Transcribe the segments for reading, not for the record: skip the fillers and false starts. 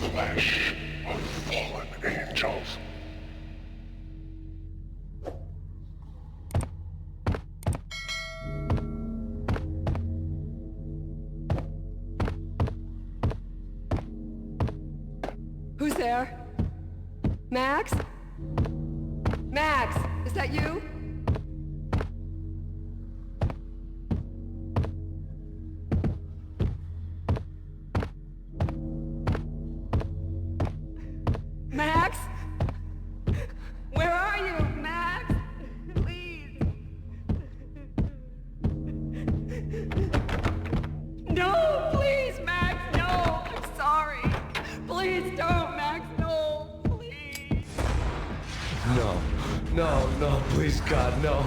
flesh of fallen angels. Who's there? Max? Max, is that you? Max? Where are you, Max? Please. No, please, Max, no. I'm sorry. Please don't, Max, no, please. No, please, God, no.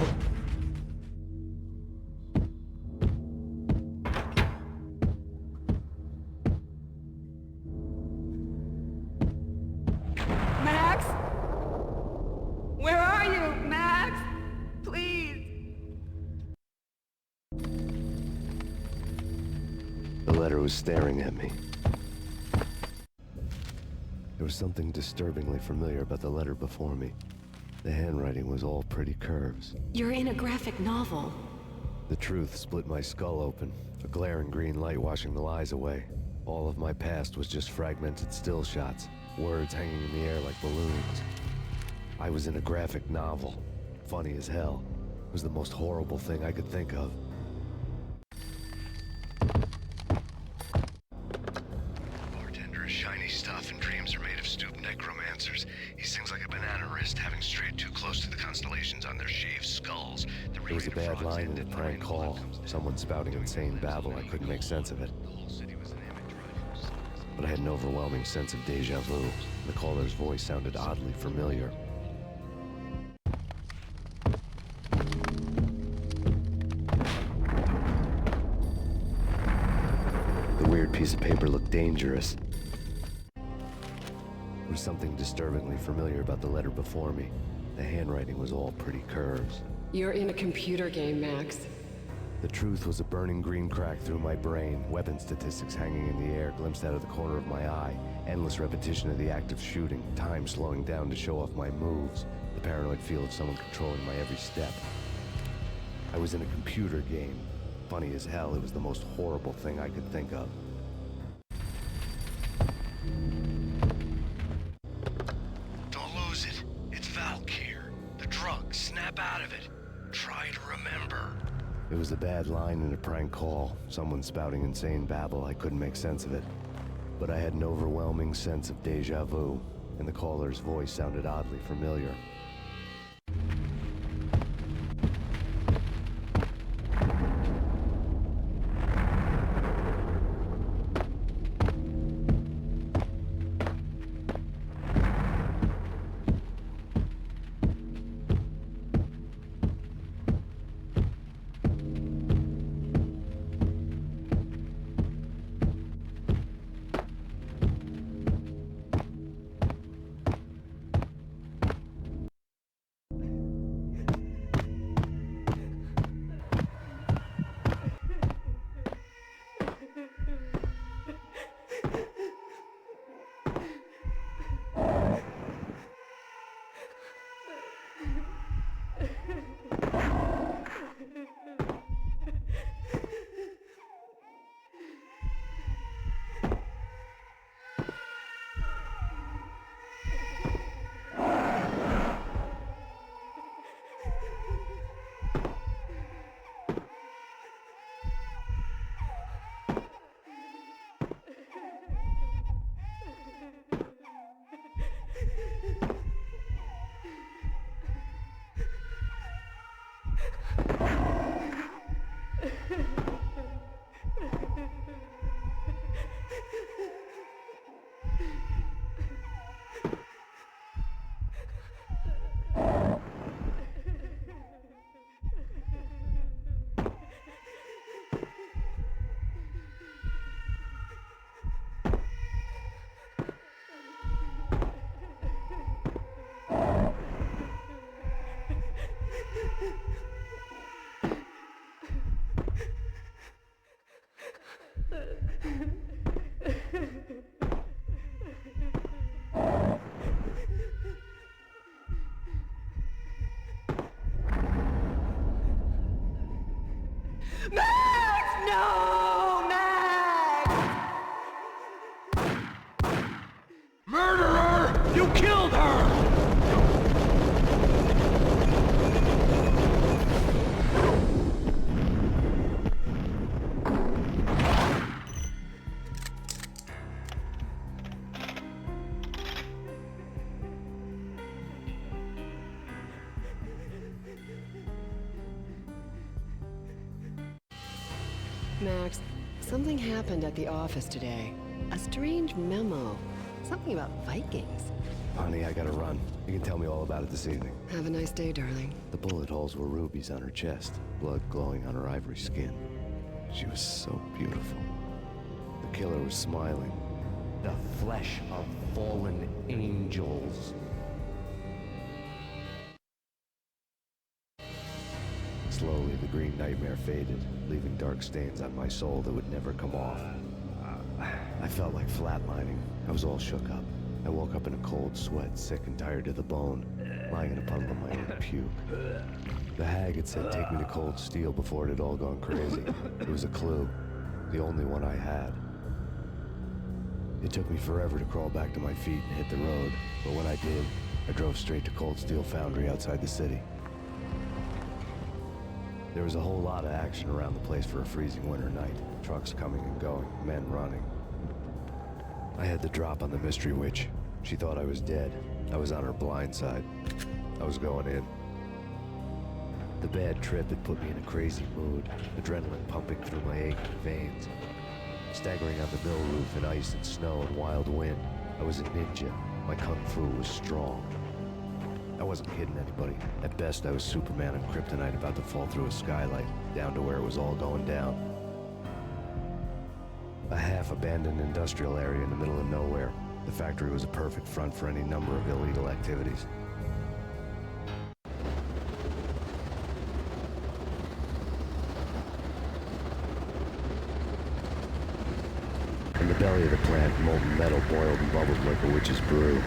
Max? Where are you, Max? Please. The letter was staring at me. There was something disturbingly familiar about the letter before me. The handwriting was all pretty curves. You're in a graphic novel. The truth split my skull open, a glaring green light washing the lies away. All of my past was just fragmented still shots, words hanging in the air like balloons. I was in a graphic novel. Funny as hell. It was the most horrible thing I could think of. Bartender is shiny stuff and dreams are made of stooped necromancers. He sings like a banana wrist, having strayed too close to the constellations on their shaved skulls. There was a bad line in a prank call. Someone spouting insane babble. I couldn't make sense of it. But I had an overwhelming sense of deja vu. The caller's voice sounded oddly familiar. The weird piece of paper looked dangerous. There was something disturbingly familiar about the letter before me. The handwriting was all pretty curves. You're in a computer game, Max. The truth was a burning green crack through my brain, weapon statistics hanging in the air, glimpsed out of the corner of my eye, endless repetition of the act of shooting, time slowing down to show off my moves, the paranoid feel of someone controlling my every step. I was in a computer game. Funny as hell, it was the most horrible thing I could think of. Don't lose it. It's Valk here. The drug. Snap out of it. Try to remember. It was a bad line in a prank call. Someone spouting insane babble. I couldn't make sense of it. But I had an overwhelming sense of deja vu, and the caller's voice sounded oddly familiar. Max, something happened at the office today. A strange memo. Something about Vikings. Honey, I gotta run. You can tell me all about it this evening. Have a nice day, darling. The bullet holes were rubies on her chest, blood glowing on her ivory skin. She was so beautiful. The killer was smiling. The flesh of fallen angels. Slowly, the green nightmare faded, leaving dark stains on my soul that would never come off. I felt like flatlining. I was all shook up. I woke up in a cold sweat, sick and tired to the bone, lying in a puddle of my own puke. The hag had said take me to Cold Steel before it had all gone crazy. It was a clue, the only one I had. It took me forever to crawl back to my feet and hit the road, but when I did, I drove straight to Cold Steel Foundry outside the city. There was a whole lot of action around the place for a freezing winter night. Trucks coming and going, men running. I had the drop on the mystery witch. She thought I was dead. I was on her blind side. I was going in. The bad trip had put me in a crazy mood, adrenaline pumping through my aching veins. Staggering on the mill roof in ice and snow and wild wind, I was a ninja. My kung fu was strong. I wasn't kidding anybody. At best, I was Superman on kryptonite about to fall through a skylight, down to where it was all going down. A half-abandoned industrial area in the middle of nowhere. The factory was a perfect front for any number of illegal activities. In the belly of the plant, molten metal boiled and bubbled like a witch's brew.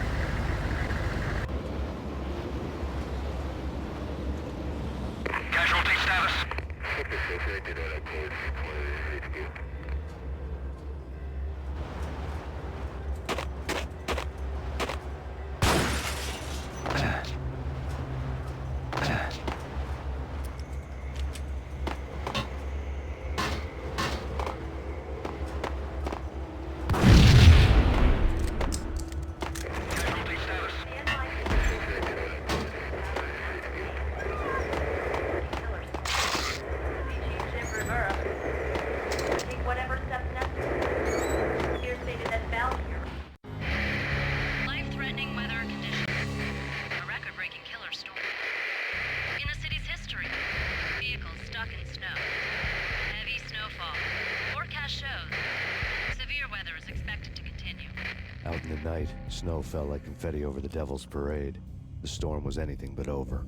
Casualty status. Life-threatening weather conditions. A record-breaking killer storm. In the city's history, vehicles stuck in snow. Heavy snowfall. Forecast shows severe weather is expected to continue. Out in the night, snow fell like confetti over the Devil's Parade. The storm was anything but over.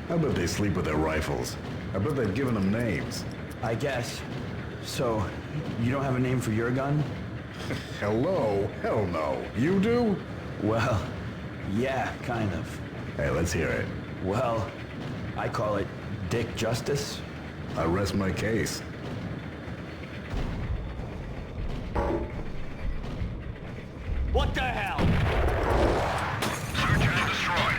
I bet they sleep with their rifles. I bet they've given them names. I guess. So, you don't have a name for your gun? Hello? Hell no. You do? Well, yeah, kind of. Hey, let's hear it. Well, I call it Dick Justice. I rest my case. What the hell? Search and destroy.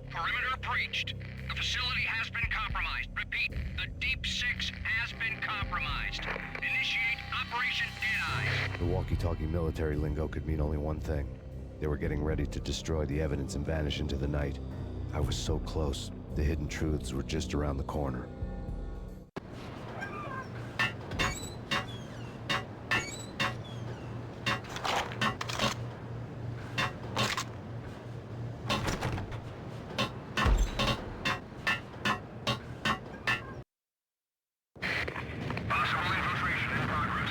Perimeter breached. The facility has been compromised. Repeat, the Deep Six has been compromised. Initiate Operation Dead Eyes. The walkie-talkie military lingo could mean only one thing. They were getting ready to destroy the evidence and vanish into the night. I was so close. The hidden truths were just around the corner. Possible infiltration in progress.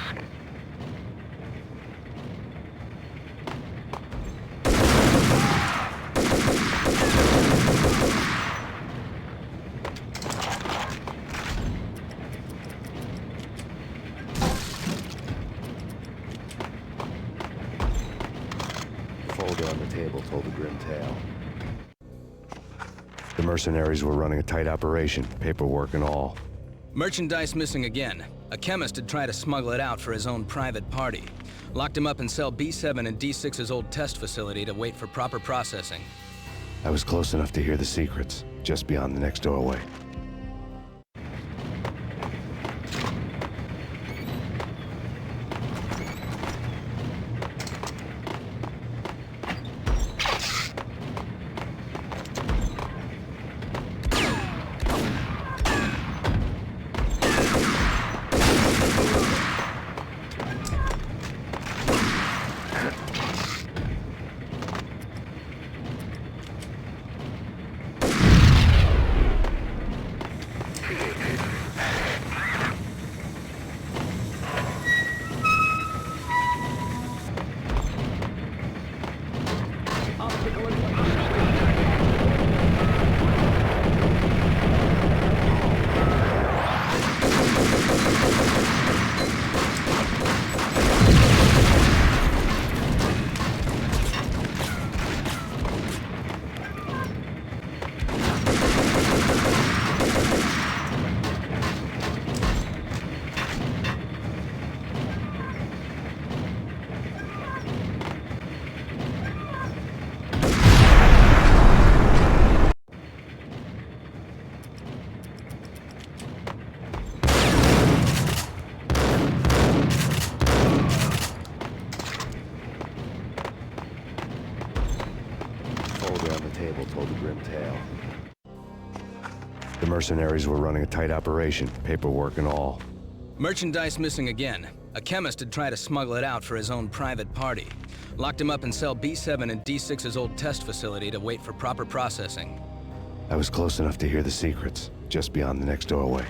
The folder on the table told a grim tale. The mercenaries were running a tight operation, paperwork and all. Merchandise missing again. A chemist had tried to smuggle it out for his own private party. Locked him up in cell B7 in D6's old test facility to wait for proper processing. I was close enough to hear the secrets, just beyond the next doorway. Told a grim tale. The mercenaries were running a tight operation, paperwork and all. Merchandise missing again. A chemist had tried to smuggle it out for his own private party. Locked him up in cell B7 in D6's old test facility to wait for proper processing. I was close enough to hear the secrets, just beyond the next doorway.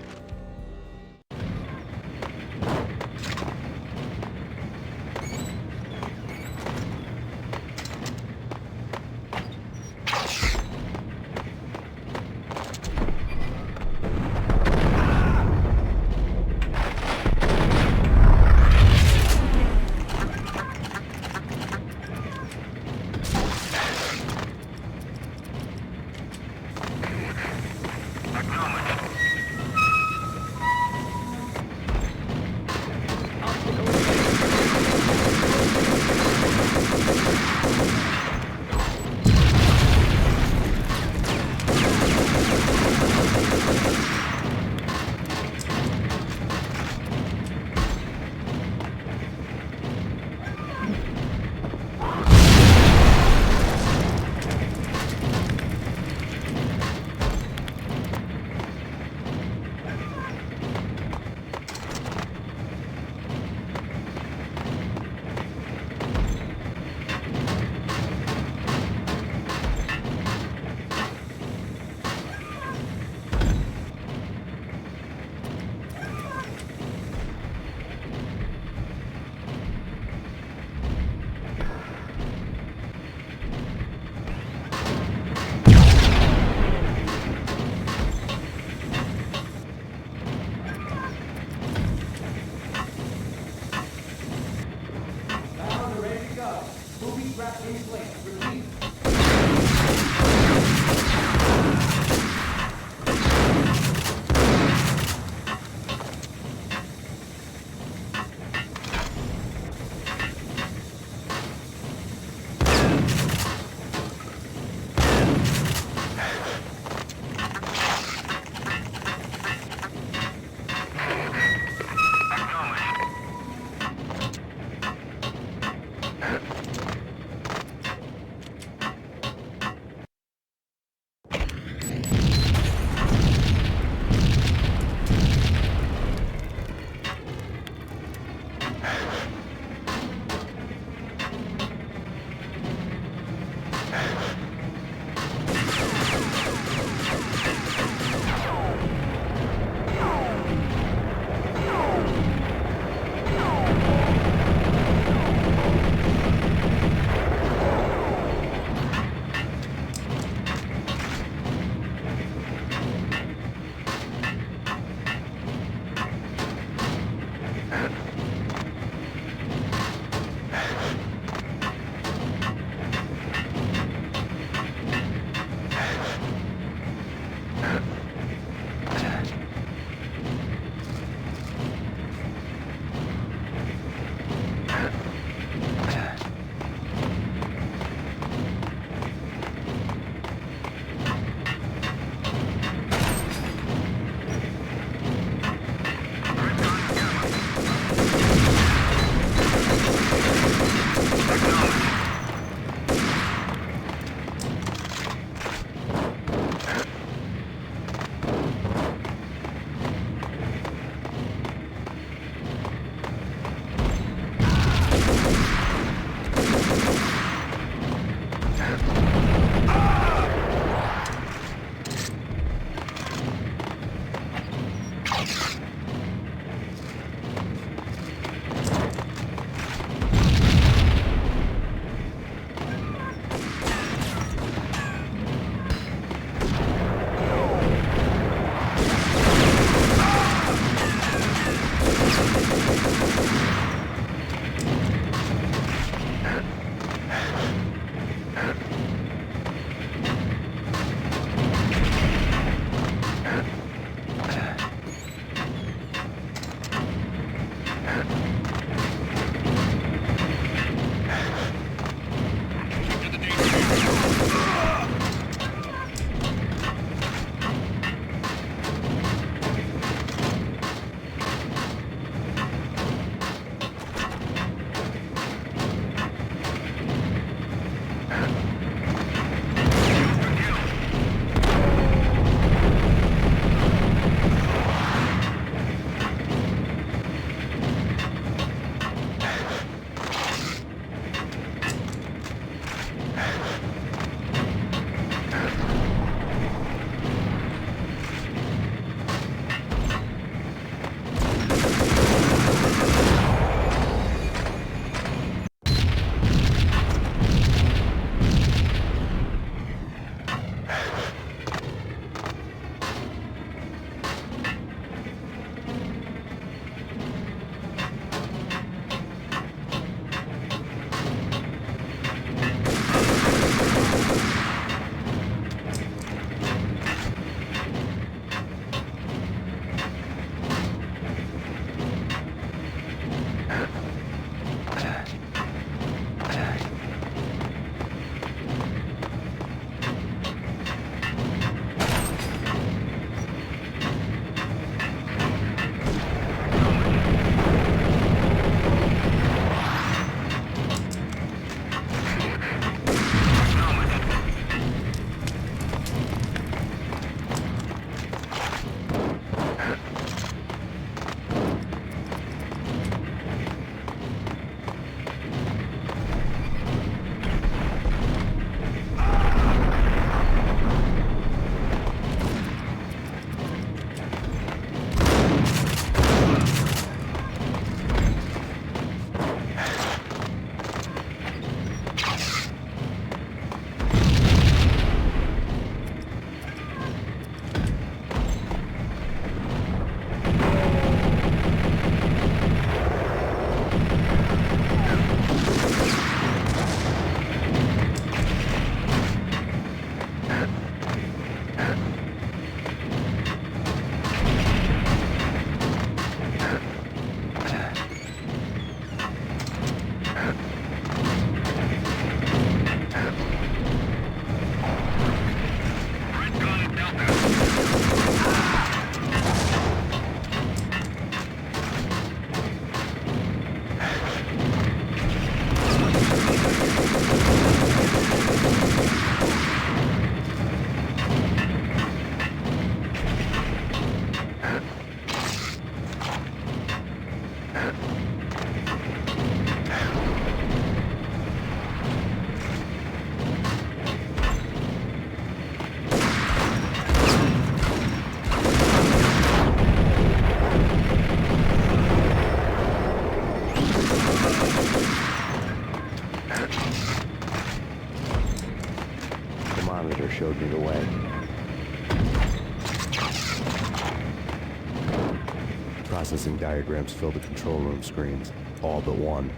Processing diagrams fill the control room screens, all but one.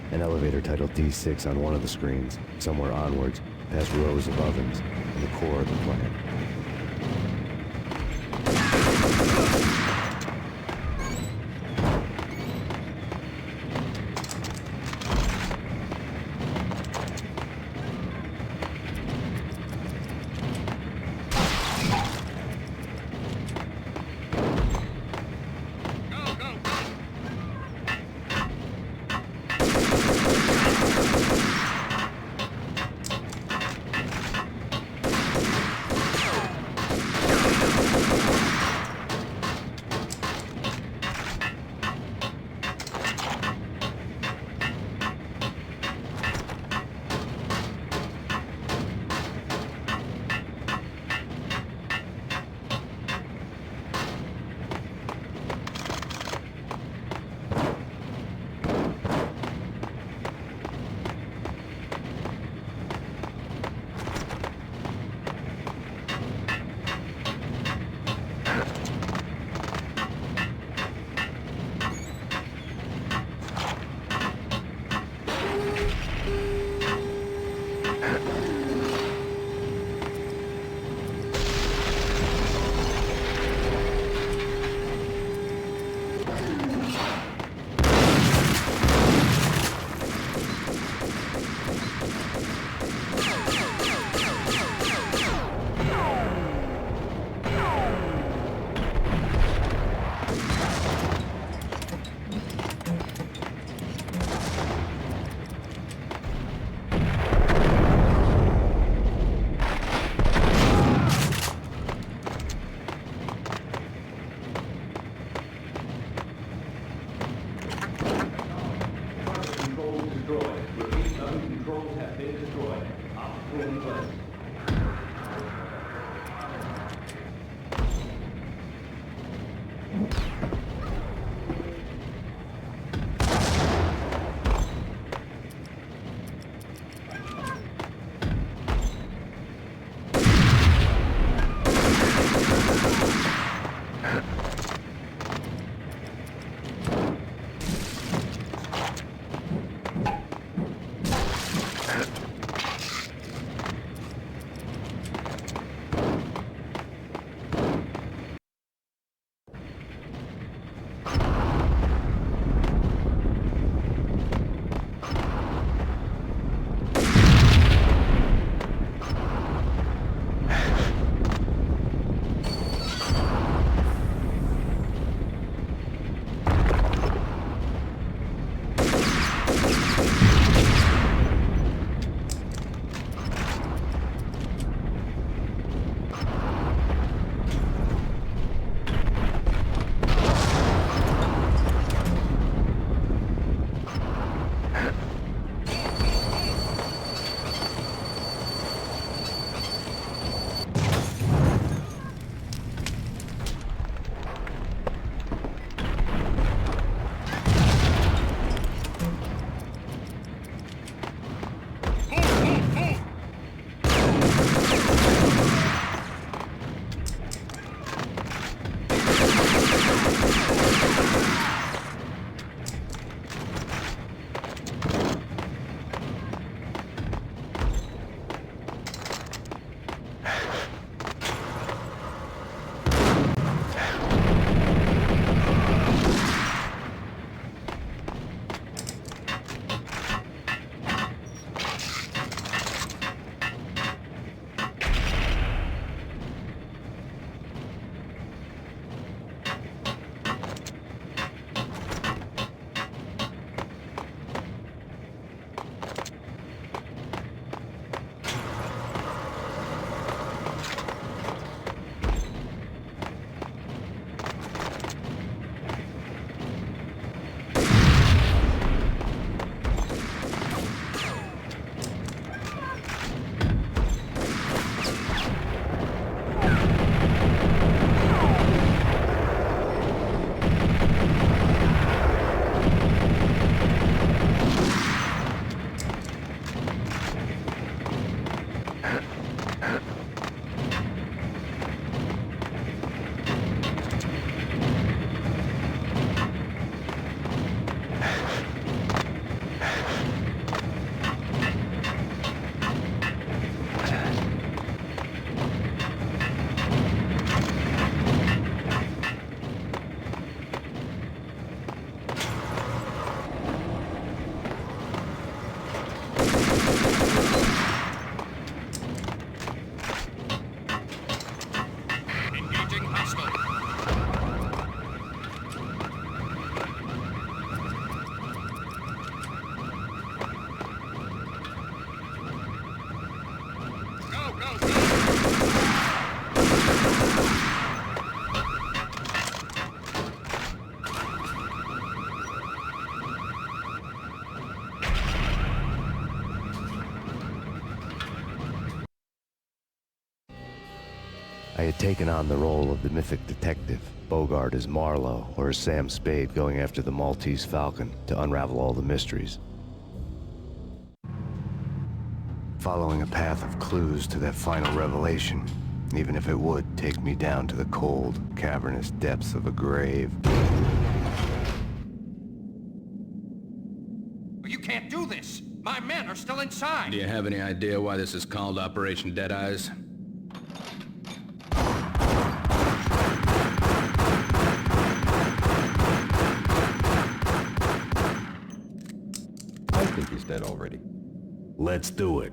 An elevator titled D6 on one of the screens, somewhere onwards, past rows of ovens, in the core of the plant. had taken on the role of the mythic detective, Bogart as Marlowe, or as Sam Spade going after the Maltese Falcon to unravel all the mysteries. Following a path of clues to that final revelation, even if it would take me down to the cold, cavernous depths of a grave. You can't do this! My men are still inside! Do you have any idea why this is called Operation Deadeyes? I think he's dead already. Let's do it.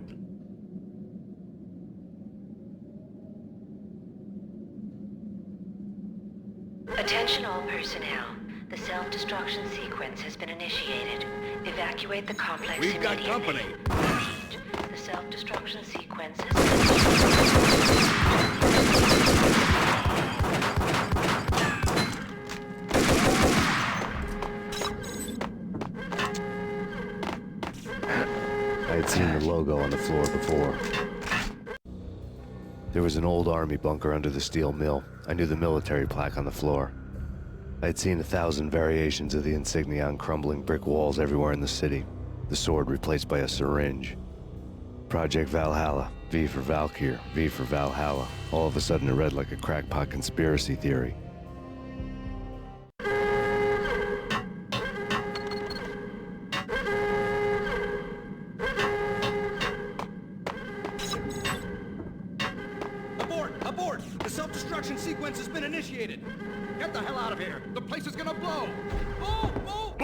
Attention all personnel. The self-destruction sequence has been initiated. Evacuate the complex We've got immediately. company. Repeat. The self-destruction sequence has been I had seen the logo on the floor before. There was an old army bunker under the steel mill. I knew the military plaque on the floor. I had seen 1,000 variations of the insignia on crumbling brick walls everywhere in the city. The sword replaced by a syringe. Project Valhalla, V for Valkyr, V for Valhalla. All of a sudden it read like a crackpot conspiracy theory. Abort! The self-destruction sequence has been initiated! Get the hell out of here! The place is gonna blow! Move! Move!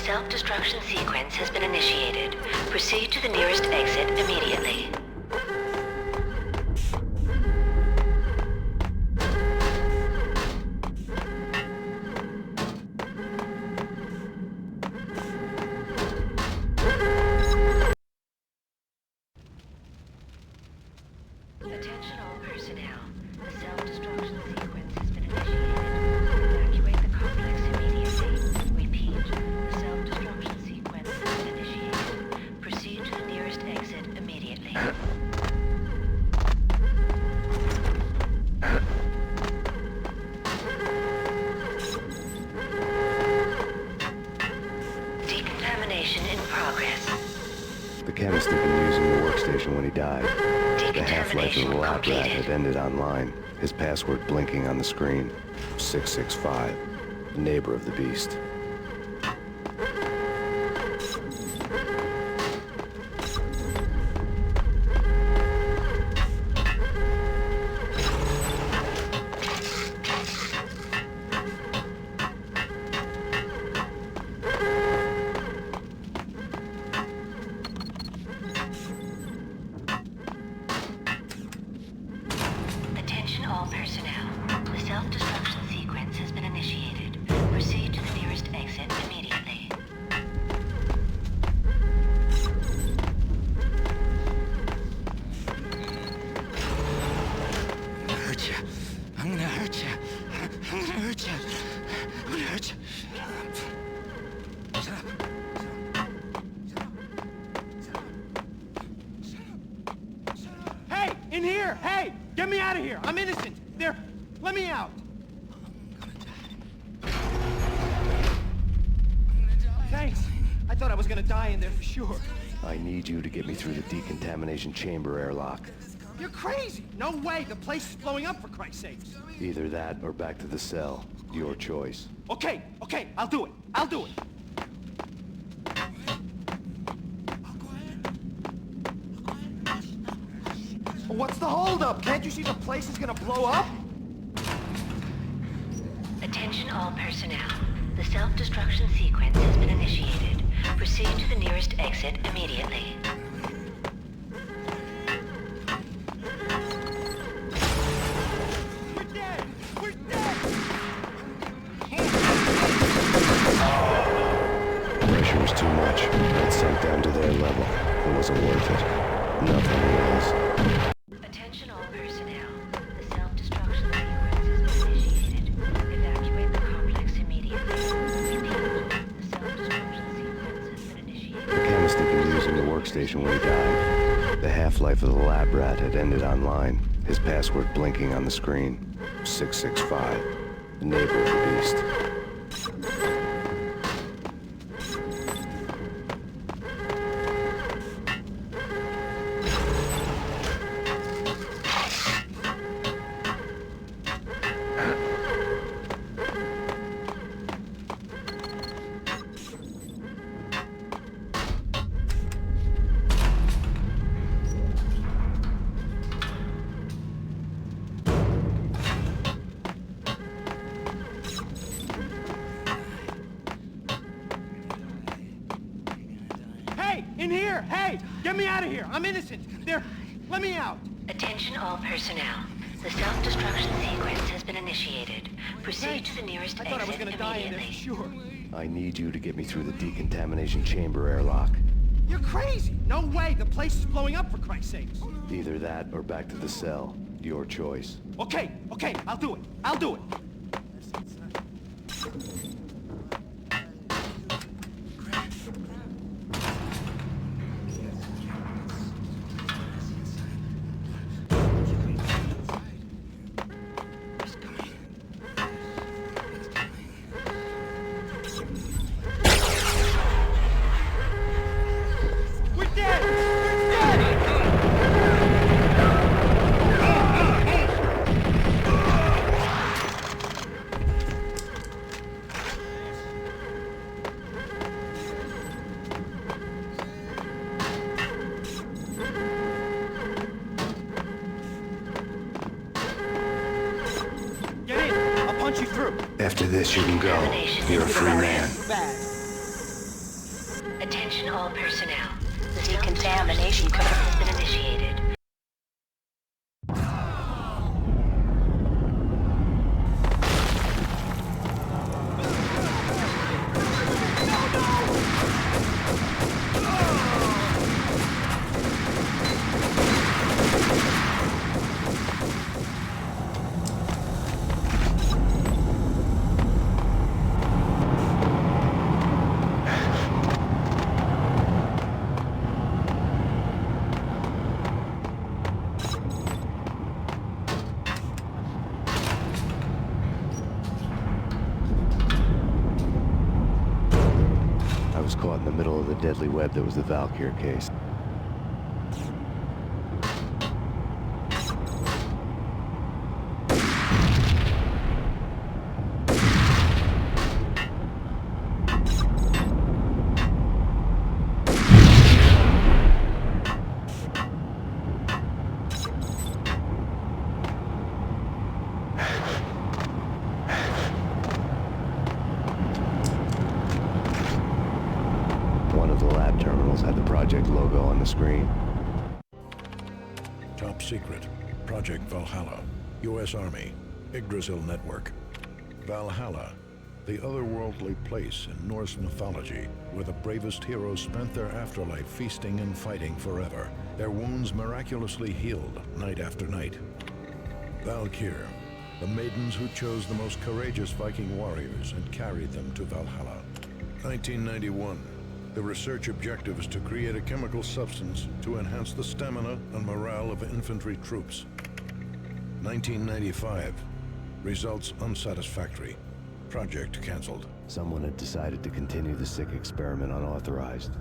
Self-destruction sequence has been initiated. Proceed to the nearest exit immediately. Attention all personnel. The self-destruction sequence has been initiated. Evacuate the complex immediately. Repeat. The self-destruction sequence has been initiated. Proceed to the nearest exit immediately. Decontamination in progress. The chemist had been using the workstation when he died. The half-life of the lab rat had ended online, his password blinking on the screen. 665, the neighbor of the beast. Attention all personnel. The self-destruction sequence has been initiated. Proceed to the nearest exit immediately. I'm gonna hurt you. I'm gonna hurt you. I'm gonna hurt you. Shut up. Hey! In here! Hey! Get me out of here! I'm innocent! There! Let me out! Thanks! I thought I was gonna die in there for sure. I need you to get me through the decontamination chamber airlock. You're crazy! No way! The place is blowing up, for Christ's sakes! Either that or back to the cell. Your choice. Okay, I'll do it. I'll do it. What's the holdup? Can't you see the place is gonna blow up? Attention all personnel. The self-destruction sequence has been initiated. Proceed to the nearest exit immediately. We're dead! We're dead! Pressure was too much. I'd sunk down to their level. It wasn't worth it. Nothing was. Attention all personnel. The self-destruction sequence has been initiated. Evacuate the complex immediately. Repeat. The self-destruction sequence has been initiated. The chemist had been using the workstation when he died. The half-life of the lab rat had ended online. His password blinking on the screen. 665. The neighbor of the beast. In here! Hey! Get me out of here! I'm innocent! There! Let me out! Attention all personnel. The self-destruction sequence has been initiated. Proceed to the nearest exit I thought I was gonna die in there for sure. I need you to get me through the decontamination chamber airlock. You're crazy! No way! The place is blowing up, for Christ's sakes! Either that or back to the cell. Your choice. Okay, I'll do it. I'll do it. After this, you can go. You're a free man. Attention all personnel. The decontamination code has been initiated. I was caught in the middle of the deadly web that was the Valkyr case. One of the lab terminals had the project logo on the screen. Top secret. Project Valhalla. U.S. Army. Yggdrasil Network. Valhalla. The otherworldly place in Norse mythology where the bravest heroes spent their afterlife feasting and fighting forever. Their wounds miraculously healed night after night. Valkyr. The maidens who chose the most courageous Viking warriors and carried them to Valhalla. 1991. The research objective is to create a chemical substance to enhance the stamina and morale of infantry troops. 1995. Results unsatisfactory. Project cancelled. Someone had decided to continue the sick experiment unauthorized.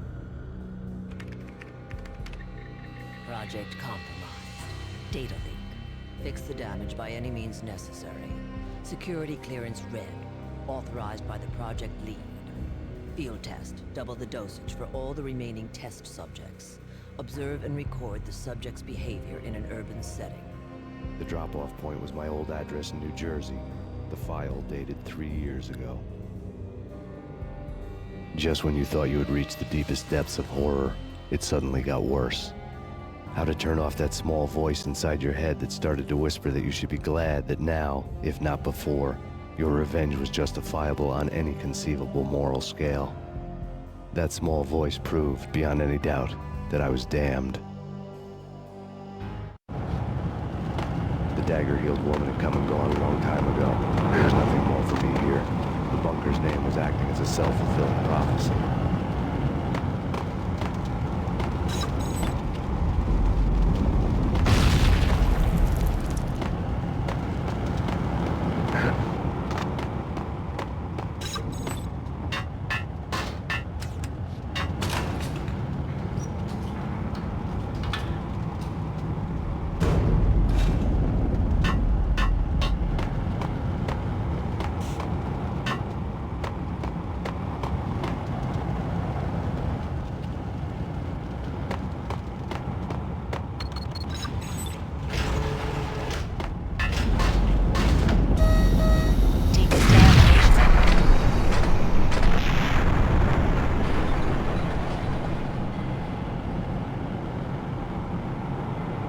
Project compromised. Data leak. Fix the damage by any means necessary. Security clearance red. Authorized by the project lead. Field test. Double the dosage for all the remaining test subjects. Observe and record the subject's behavior in an urban setting. The drop-off point was my old address in New Jersey. The file dated 3 years ago. Just when you thought you had reached the deepest depths of horror, it suddenly got worse. How to turn off that small voice inside your head that started to whisper that you should be glad that now, if not before, your revenge was justifiable on any conceivable moral scale. That small voice proved, beyond any doubt, that I was damned. The dagger-heeled woman had come and gone a long time ago. There was nothing more for me here. The bunker's name was acting as a self-fulfilling prophecy.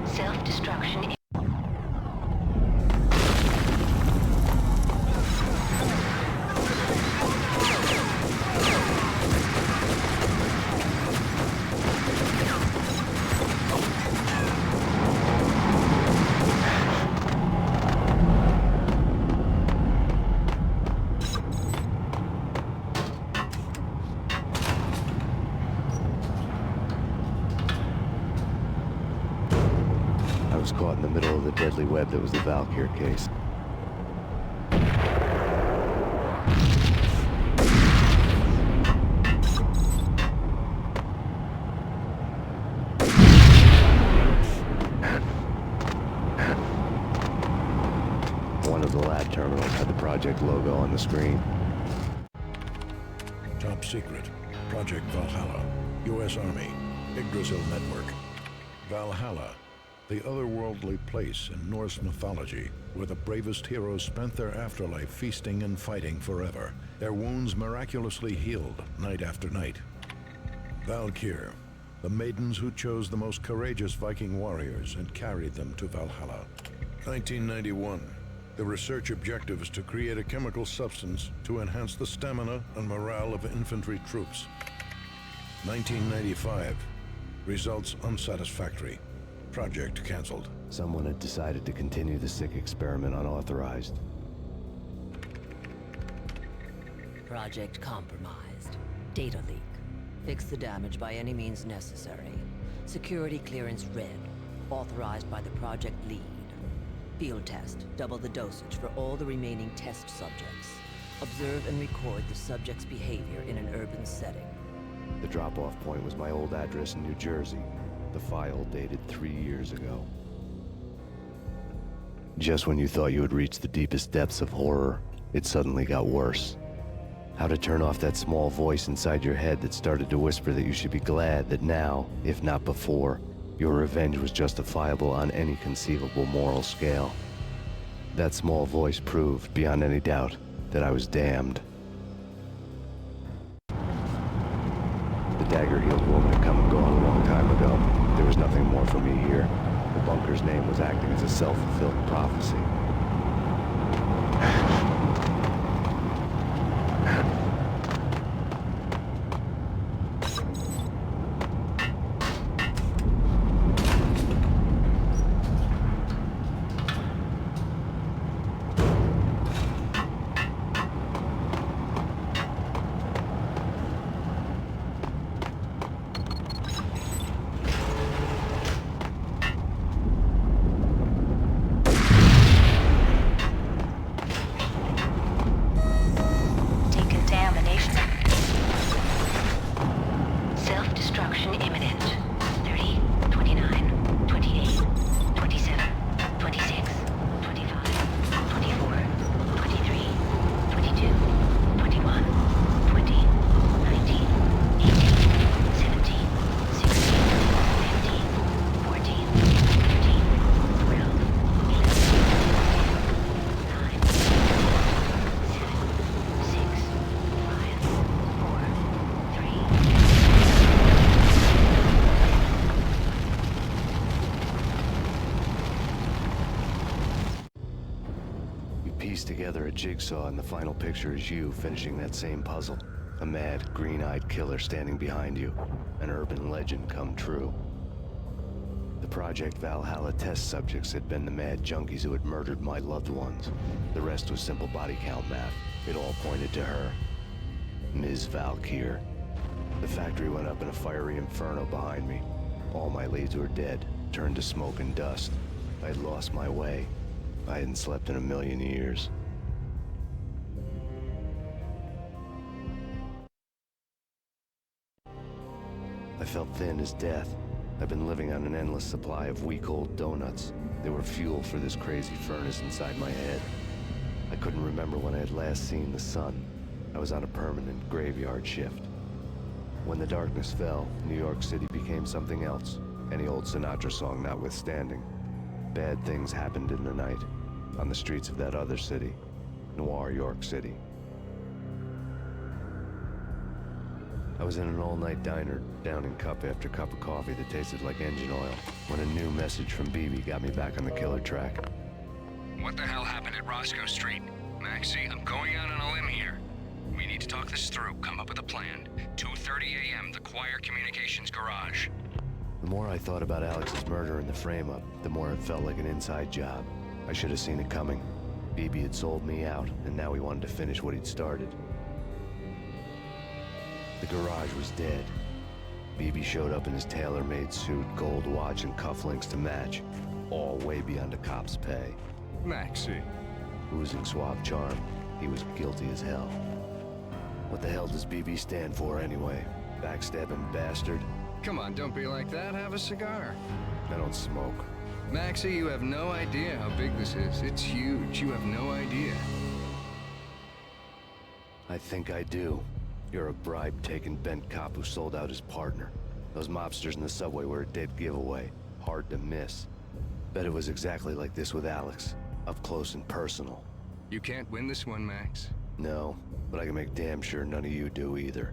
Self-destruction. I was caught in the middle of the deadly web that was the Valkyr case. One of the lab terminals had the project logo on the screen. Top secret. Project Valhalla. U.S. Army. Yggdrasil Network. Valhalla. The otherworldly place in Norse mythology where the bravest heroes spent their afterlife feasting and fighting forever, their wounds miraculously healed night after night. Valkyr, the maidens who chose the most courageous Viking warriors and carried them to Valhalla. 1991. The research objective is to create a chemical substance to enhance the stamina and morale of infantry troops. 1995. Results unsatisfactory. Project canceled. Someone had decided to continue the sick experiment unauthorized. Project compromised. Data leak. Fix the damage by any means necessary. Security clearance red. Authorized by the project lead. Field test. Double the dosage for all the remaining test subjects. Observe and record the subject's behavior in an urban setting. The drop-off point was my old address in New Jersey. The file dated 3 years ago. Just when you thought you had reached the deepest depths of horror, it suddenly got worse. How to turn off that small voice inside your head that started to whisper that you should be glad that now, if not before, your revenge was justifiable on any conceivable moral scale. That small voice proved, beyond any doubt, that I was damned. The dagger-heeled woman had come and gone a long time ago. There was nothing more for me here. The bunker's name was acting as a self-fulfilling prophecy. Self-destruction imminent. 30, 29, 28, 27, 26, 25, 24, 23, 22, 21, 20, 19, 18, 17, 16, 15, 14, 13, 12, 11, 10, 9, 7, 6, 5, 4, 3, You piece together a jigsaw and the final picture is you finishing that same puzzle. A mad, green-eyed killer standing behind you. An urban legend come true. The Project Valhalla test subjects had been the mad junkies who had murdered my loved ones. The rest was simple body count math. It all pointed to her. Ms. Valkyr. The factory went up in a fiery inferno behind me. All my leads were dead, turned to smoke and dust. I had lost my way. I hadn't slept in a million years. I felt thin as death. I've been living on an endless supply of week-old donuts. They were fuel for this crazy furnace inside my head. I couldn't remember when I had last seen the sun. I was on a permanent graveyard shift. When the darkness fell, New York City became something else. Any old Sinatra song notwithstanding. Bad things happened in the night, on the streets of that other city, Noir York City. I was in an all-night diner, downing cup after cup of coffee that tasted like engine oil, when a new message from BB got me back on the killer track. What the hell happened at Roscoe Street? Maxie, I'm going out on a limb here. We need to talk this through, come up with a plan. 2:30 a.m., the Choir Communications Garage. The more I thought about Alex's murder and the frame-up, the more it felt like an inside job. I should have seen it coming. BB had sold me out, and now he wanted to finish what he'd started. The garage was dead. BB showed up in his tailor-made suit, gold watch, and cufflinks to match. All way beyond a cop's pay. Maxie. Oozing suave charm, he was guilty as hell. What the hell does BB stand for anyway? Backstabbing bastard? Come on, don't be like that. Have a cigar. I don't smoke. Maxie, you have no idea how big this is. It's huge. You have no idea. I think I do. You're a bribe-taking bent cop who sold out his partner. Those mobsters in the subway were a dead giveaway. Hard to miss. Bet it was exactly like this with Alex. Up close and personal. You can't win this one, Max. No, but I can make damn sure none of you do either.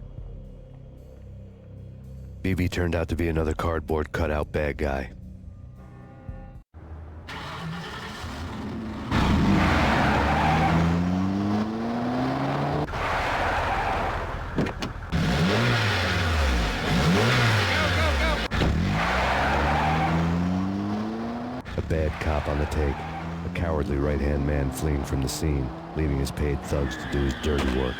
BB turned out to be another cardboard cutout bad guy. A bad cop on the take. A cowardly right-hand man fleeing from the scene, leaving his paid thugs to do his dirty work.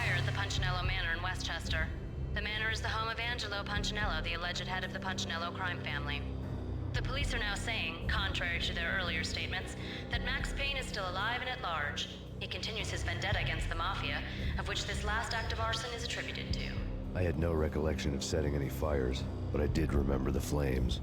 fire at the Punchinello Manor in Westchester. The manor is the home of Angelo Punchinello, the alleged head of the Punchinello crime family. The police are now saying, contrary to their earlier statements, that Max Payne is still alive and at large. He continues his vendetta against the Mafia, of which this last act of arson is attributed to. I had no recollection of setting any fires, but I did remember the flames.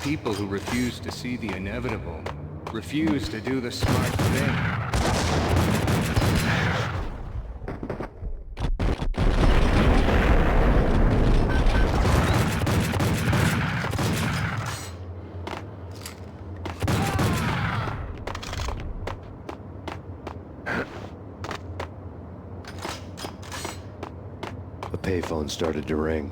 People who refuse to see the inevitable, refuse to do the smart thing. The payphone started to ring.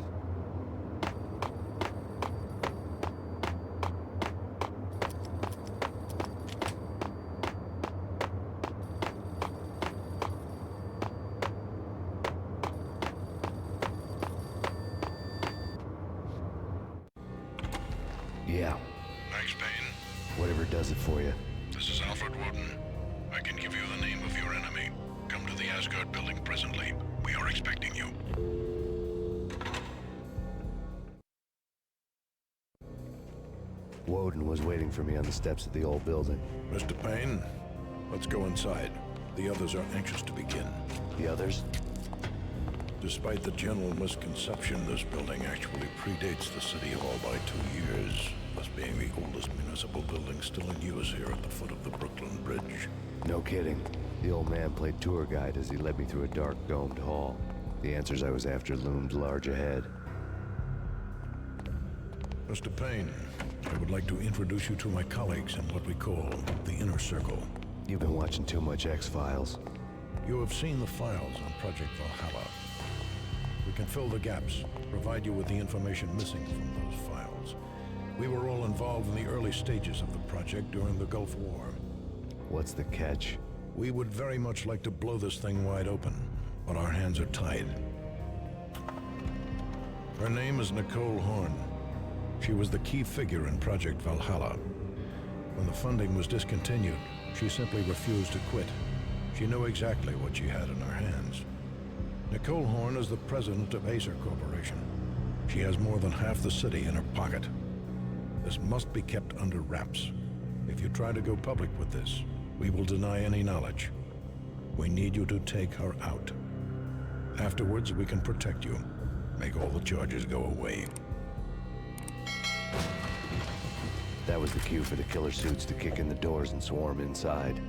Yeah. Max Payne, does it for you? This is Alfred Woden. I can give you the name of your enemy. Come to the Asgard building presently. We are expecting you. Woden was waiting for me on the steps of the old building. Mr. Payne, let's go inside. The others are anxious to begin. The others? Despite the general misconception, this building actually predates the City Hall by 2 years, thus being the oldest municipal building still in use here at the foot of the Brooklyn Bridge. No kidding. The old man played tour guide as he led me through a dark, domed hall. The answers I was after loomed large ahead. Mr. Payne, I would like to introduce you to my colleagues in what we call the Inner Circle. You've been watching too much X-Files. You have seen the files on Project Valhalla. We can fill the gaps, provide you with the information missing from those files. We were all involved in the early stages of the project during the Gulf War. What's the catch? We would very much like to blow this thing wide open, but our hands are tied. Her name is Nicole Horn. She was the key figure in Project Valhalla. When the funding was discontinued, she simply refused to quit. She knew exactly what she had in her hands. Nicole Horn is the president of Acer Corporation. She has more than half the city in her pocket. This must be kept under wraps. If you try to go public with this, we will deny any knowledge. We need you to take her out. Afterwards, we can protect you. Make all the charges go away. That was the cue for the killer suits to kick in the doors and swarm inside.